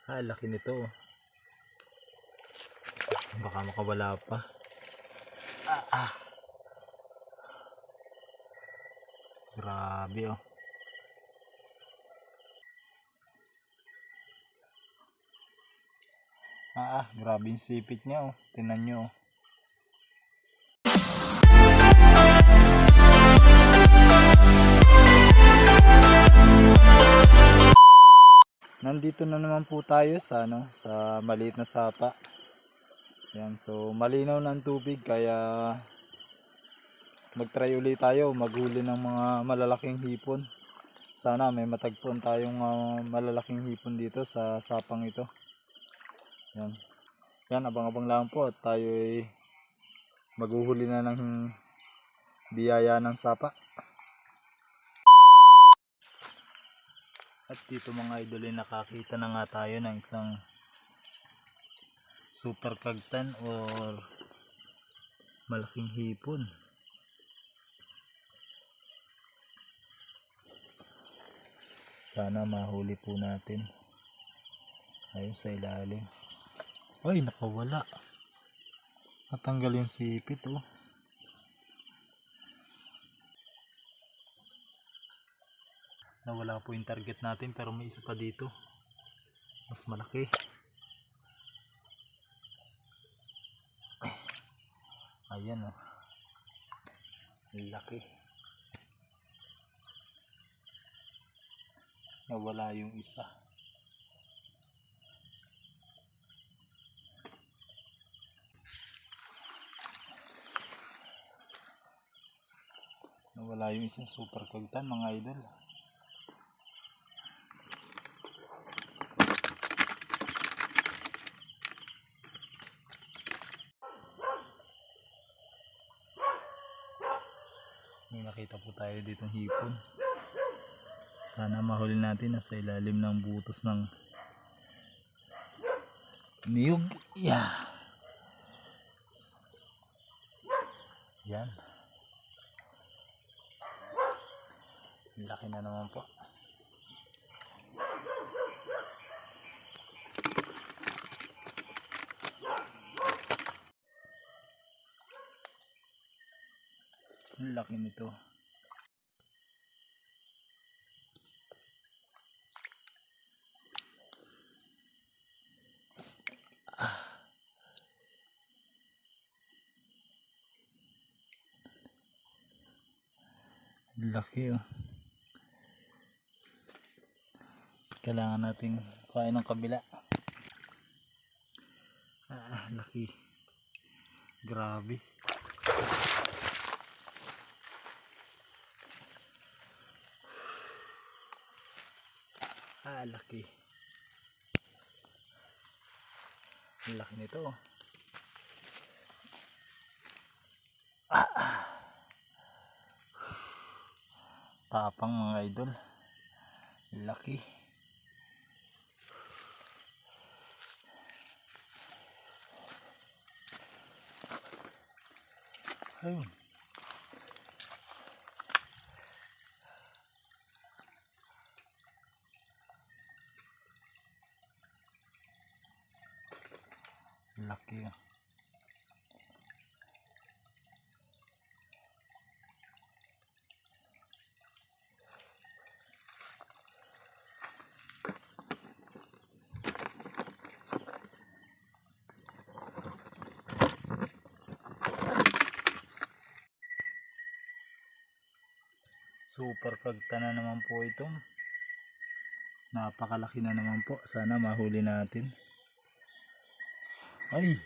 Laki nito. Baka makawala pa. Grabe oh. Grabe yung sipit niya oh. Tingnan nyo oh. Nandito na naman po tayo sa sa maliit na sapa. Yan, so malinaw na ang tubig kaya mag-try ulit tayo maghuli ng mga malalaking hipon. Sana may matagpuan tayong malalaking hipon dito sa sapang ito. Yan. Yan, abang-abang lang po at tayo ay maghuhuli na ng biyaya ng sapa. At dito mga idol ay nakakita na nga tayo ng isang super kagtan or malaking hipon. Sana mahuli po natin. Ayun sa ilalim. Ay, nakawala. Natanggal yung sipit oh. Nawala po yung target natin pero may isa pa dito. Mas malaki. Ayan oh. Laki. Nawala yung isa. Nawala yung isang super kagtan mga idol. May nakita po tayo ditong hipon. Sana mahuli natin nasa ilalim ng butos ng niyog. Yan. Laki na naman po. Laki nito. Laki oh. Kailangan natin kuhain ng kabila. Laki. Grabe. Laki. Laki nito oh. Tapang mga idol. Laki. Ayun. Laki. Super kagtan na naman po ito. Napakalaki na naman po. Sana mahuli natin. Ay,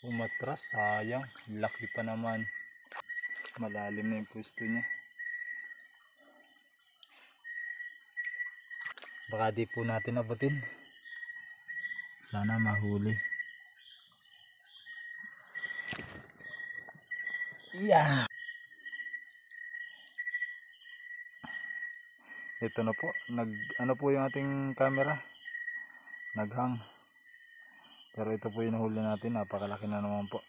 umatras. Sayang. Laki pa naman. Malalim na yung pwesto niya. Baka di po natin abutin. Sana mahuli. Yeah. Ito na po. Ano po yung ating camera? Naghang. Pero ito po yung nahuli natin. Napakalaki na naman po.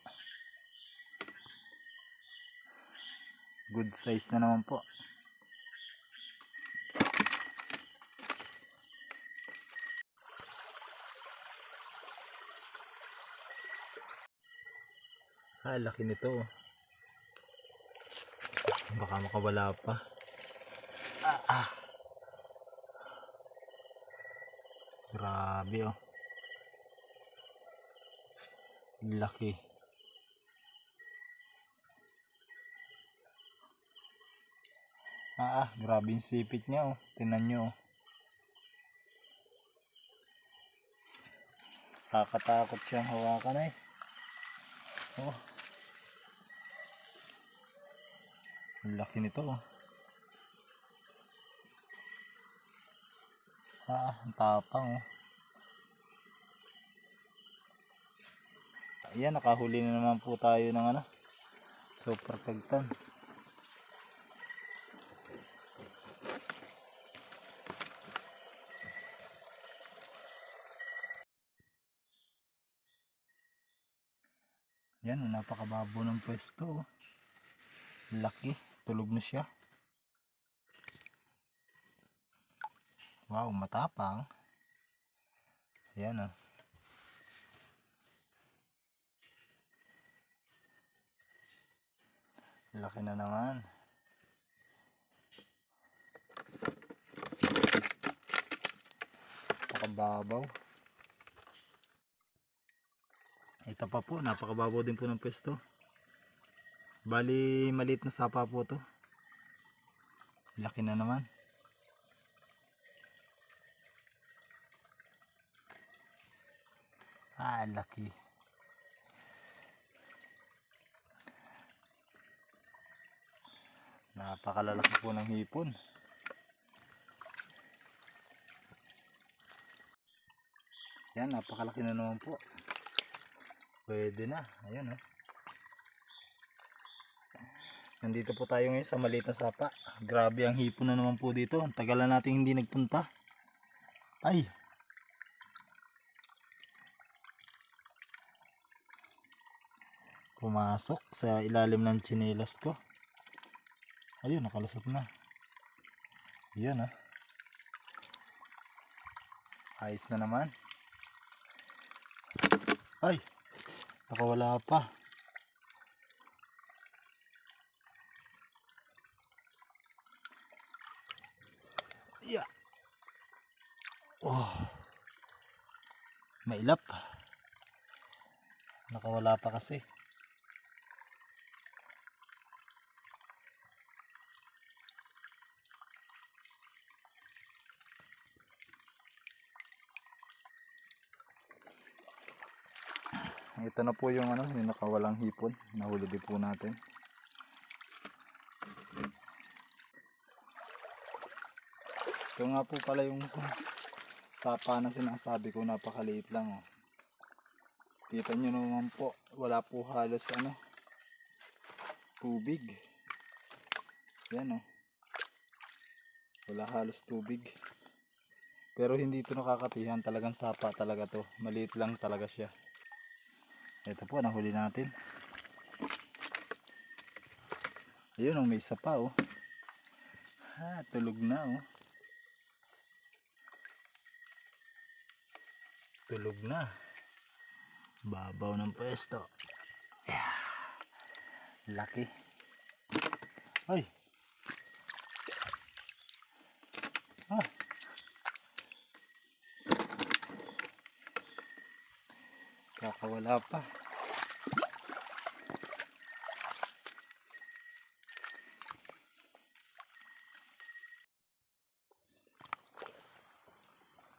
Good size na naman po. Laki nito oh. Baka makawala pa. Grabe oh. Laki. Grabe yung sipit niya oh. Tingnan nyo oh. Kakatakot siyang hawakan eh. Oh. Laki nito oh. Ang tapang oh. Ayan, nakahuli na naman po tayo ng super kagtan. Yan, napakababo ng pwesto oh. Laki, tulog na siya. Wow, matapang. Ayan oh. Laki na naman. Napakababaw. Ito pa po, napakababaw din po ng pwesto. Bali, maliit na sapa po to. Laki na naman. Laki. Napakalalaki po ng hipon. Yan, napakalaki na naman po. Pwede na. Ayan oh. Nandito po tayo ngayon sa maliit na sapa. Grabe ang hipon na naman po dito. Ang tagal na natin hindi nagpunta. Ay! Pumasok sa ilalim ng tsinelas ko. Ayun, nakalusot na. Ayan oh. Ayos na naman. Ay! Nakawala pa. Yeah. Oh. Mailap. Nakawala pa kasi. Ito na po yung yung nakawalang hipon. Nahuli din po natin. Ito nga po pala yung sapa na sinasabi ko, napakaliit lang oh. Kita nyo naman po, wala po halos tubig. Yan oh. Wala halos tubig. Pero hindi ito nakakatihan, talagang sapa talaga to. Maliit lang talaga siya. Ito po, nahuli natin. Ayun oh, may isa pa oh. Tulog na oh. Tulog na. Babaw ng pwesto. Laki. Ay. Kakawala pa.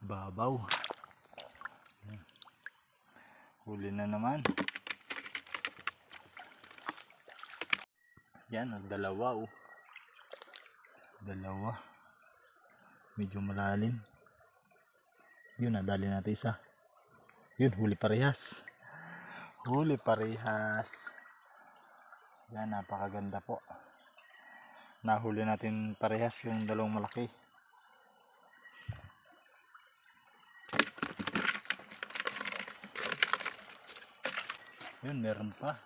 Babaw. Huli na naman. Yan, dalawa oh. Dalawa. Medyo malalim. Yun, nadali natin isa. Yun, huli parehas. Huli parehas. Yan, napakaganda po. Nahuli natin parehas yung dalawang malaki. Yun, meron pa.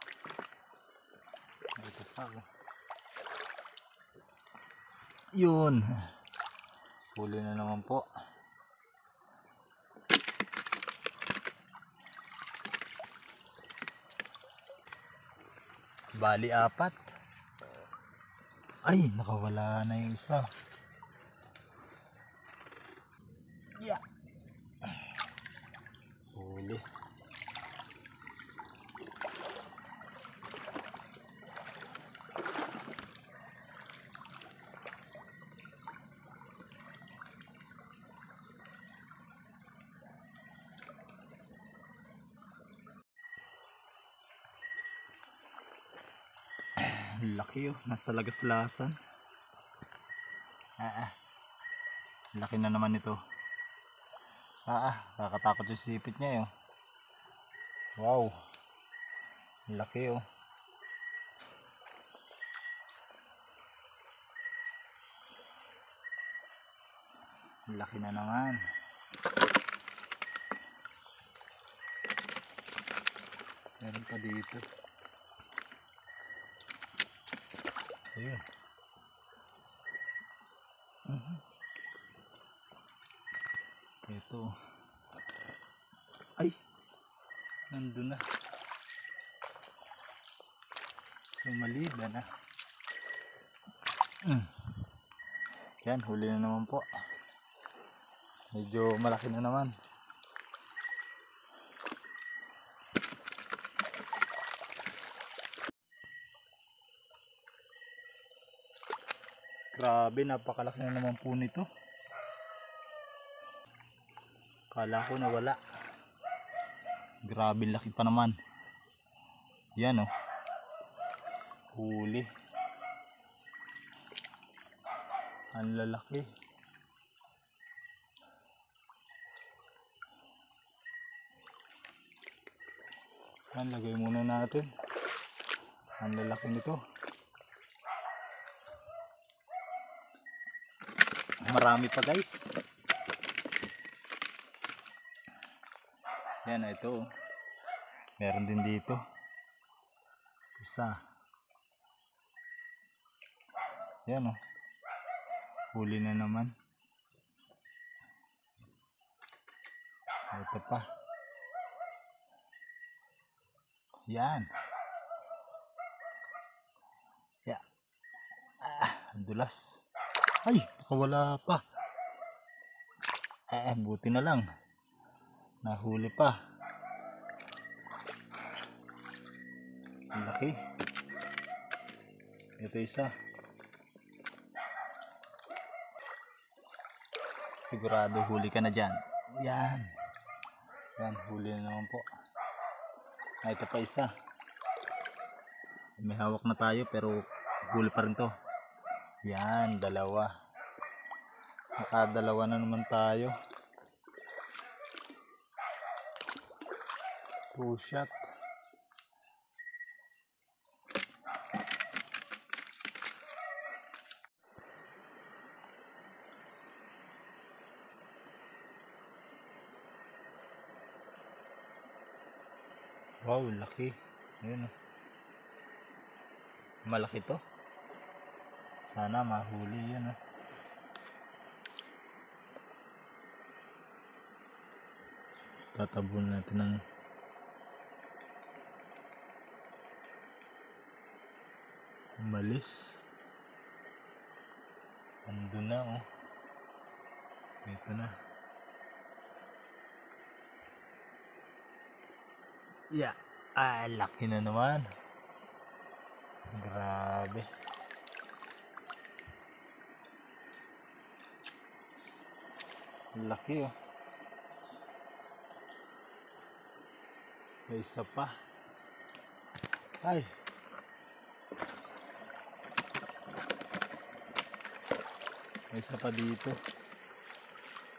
Ito pa oh. Yun. Huli na naman po. Bali, 4. Ay, nakawala na yung isa. Yeah. Huli. Laki oh, nasa lagaslasan. Laki na naman ito. Kakatakot yung sipit niya oh. Wow. Laki oh. Laki na naman. Meron pa dito. Ayun. Ito. Ay. Nandun na. Sumalida na. Yan, huli na naman po. Medyo malaki na naman. Grabe, napakalaki na naman po nito. Kala ko nawala. Grabe, laki pa naman. Yan oh. Huli. Ang lalaki. Yan, lagay muna natin. Ang lalaki nito. Marami pa guys. Yan, ito. Meron din dito. Isa. Yan oh. Huli na naman. Ito pa. Yan. Ya. Ang dulas. Ay, nakawala pa. Buti na lang. Nahuli pa. Ang laki. Ito isa. Sigurado huli ka na dyan. Yan. Yan, huli na naman po. Ito pa isa. May hawak na tayo pero huli pa rin to. Yan, dalawa. Nakadalawa na naman tayo. 2 shot. Wow, laki. Ayun oh. Malaki to. Sana mahuli yun oh. Tatabon natin ng malis. Andun na oh. Ito na. Yeah. Laki na naman. Grabe. Laki oh. May isa pa. Ay. May isa pa dito.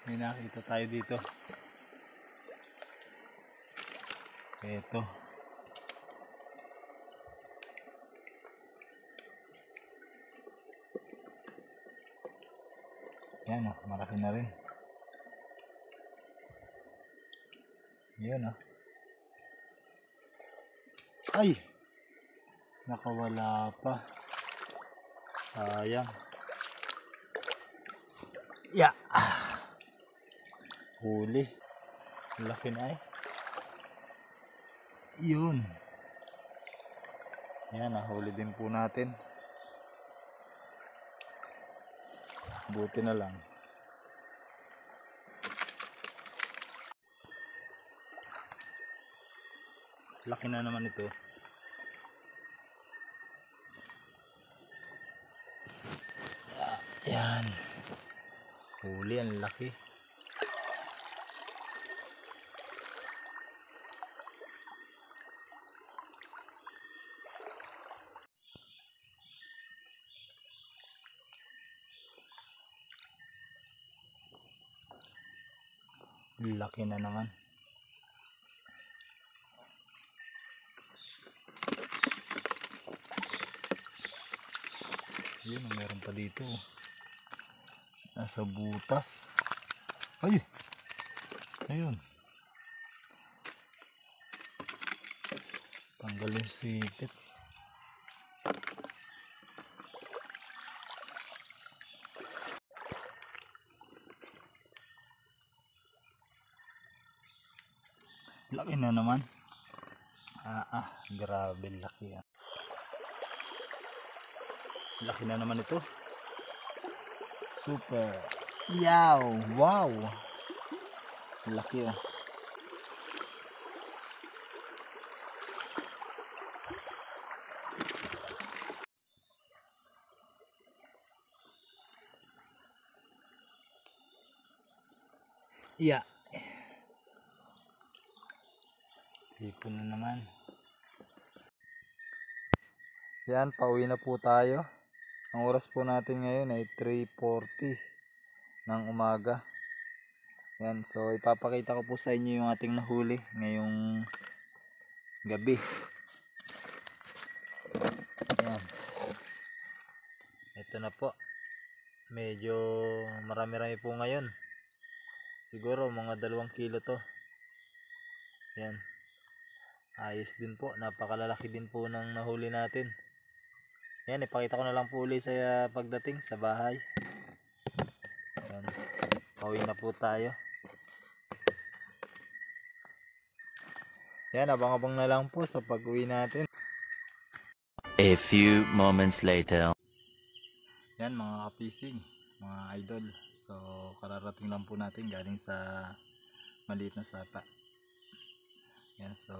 May nakita tayo dito. Ito. Yan oh, malaki na rin. Yan oh. Ay! Nakawala pa. Sayang. Ya! Huli. Laki na eh. Yun. Yan, nahuli din po natin. Buti na lang. Laki na naman ito. Yan. Huli, ang laki. Laki na naman. Yun, meron pa dito. Nasa butas. Ay! Ayun. Tanggal yung sipit. Laki na naman. Grabe laki yan. Laki na naman ito. Super. Yow! Wow! Laki oh. Yeah. Hipon na naman. Yan, pauwi na po tayo. Ang oras po natin ngayon ay 3:40 ng umaga. Yan, so ipapakita ko po sa inyo yung ating nahuli ngayong gabi. Yan. Ito na po. Medyo marami-rami po ngayon. Siguro mga 2 kilo to. Yan. Ayos din po. Napakalalaki din po ng nahuli natin. Yan, ipakita ko na lang po ulit sa pagdating sa bahay. Yan. Pauwi na po tayo. Yan, abang-abang na lang po sa pag-uwi natin. A few moments later. Yan mga kapising, mga idol. So kararating lang po natin galing sa maliit na sapa. Yan, so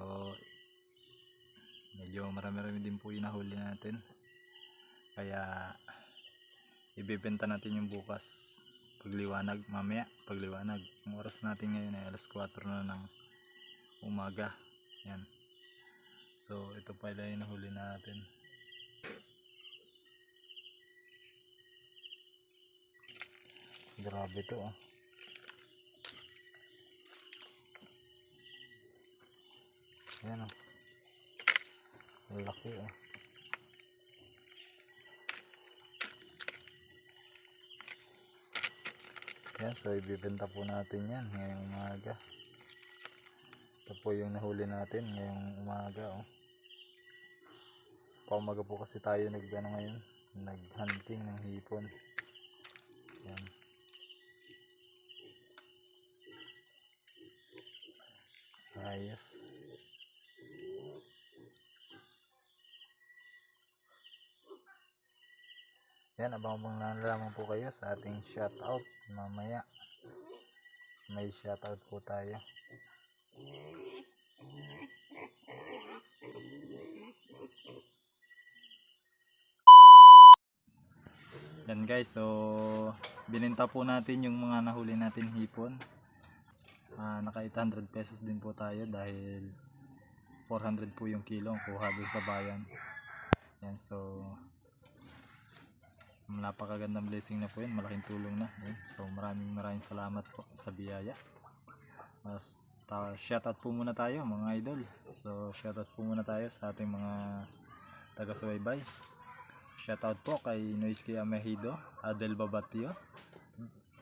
medyo marami-rami din po yung nahuli natin. Kaya ibebenta natin yung bukas pagliwanag, mamaya pagliwanag. Ang oras natin ngayon ay alas 4 na ng umaga. Yan. So ito pala yung nahuli natin. Grabe to ah. Yan oh. Laki oh. Yan, so ibibenta po natin yan ngayong umaga. Ito po yung nahuli natin ngayong umaga oh. Paumaga po kasi tayo ngayon, nag-hunting ng hipon. Yan. Ayos. Yan, abang-abang na lamang po kayo sa ating shoutout mamaya. May shoutout po tayo. Yan guys, so bininta po natin yung mga nahuli natin hipon. Naka 800 pesos din po tayo dahil 400 po yung kilo ang kuha doon sa bayan. Yan, so napakagandang blessing na po yun, malaking tulong na. Yan. So maraming salamat po sa biyaya. Shoutout po muna tayo mga idol. So shoutout po muna tayo sa ating mga taga-subaybay. Shoutout po kay Noisky Amejido, Adel Babatio,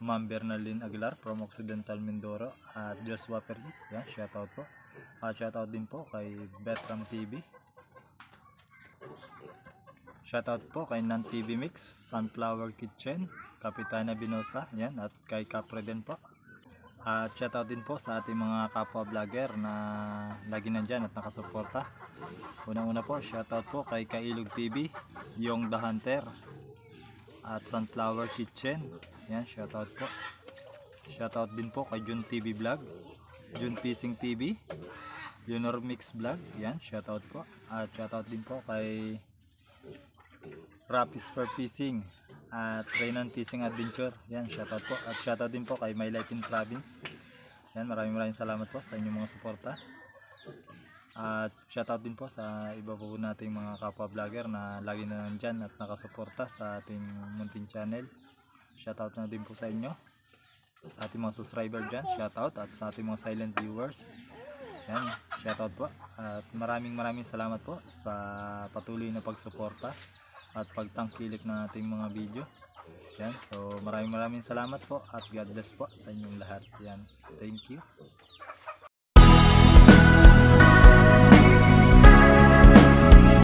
Ma'am Bernalyn Aguilar from Occidental Mindoro, at Joshua Peris. Yan, shoutout po. Shoutout din po kay Betram TV. Shoutout po kay Nan TV Mix, Sunflower Kitchen, Kapitana Binosa, yan, at kay Capre din po. At shoutout din po sa ating mga kapwa vlogger na lagi nandyan at nakasuporta. Unang-una po, shoutout po kay Kailog TV, Yung The Hunter, at Sunflower Kitchen. Yan, shoutout po. Shoutout din po kay Jun TV Vlog, Jun Fishing TV, Leonor Mix Vlog. Yan, shoutout po. At shoutout din po kay Rapis for Fishing at Raynon Fishing Adventure. Yan, shoutout po. At shoutout din po kay My Life in Province. Yan, maraming salamat po sa inyong mga suporta. At shoutout din po sa iba po nating mga kapwa vlogger na lagi na nandyan at nakasuporta sa ating munting channel. Shoutout na din po sa inyo, sa ating mga subscriber dyan, shoutout, at sa ating mga silent viewers. Yan, shoutout po. At maraming salamat po sa patuloy na pagsuporta at pagtangkilik ng ating mga video. Yan, so maraming salamat po at God bless po sa inyong lahat. Yan, thank you.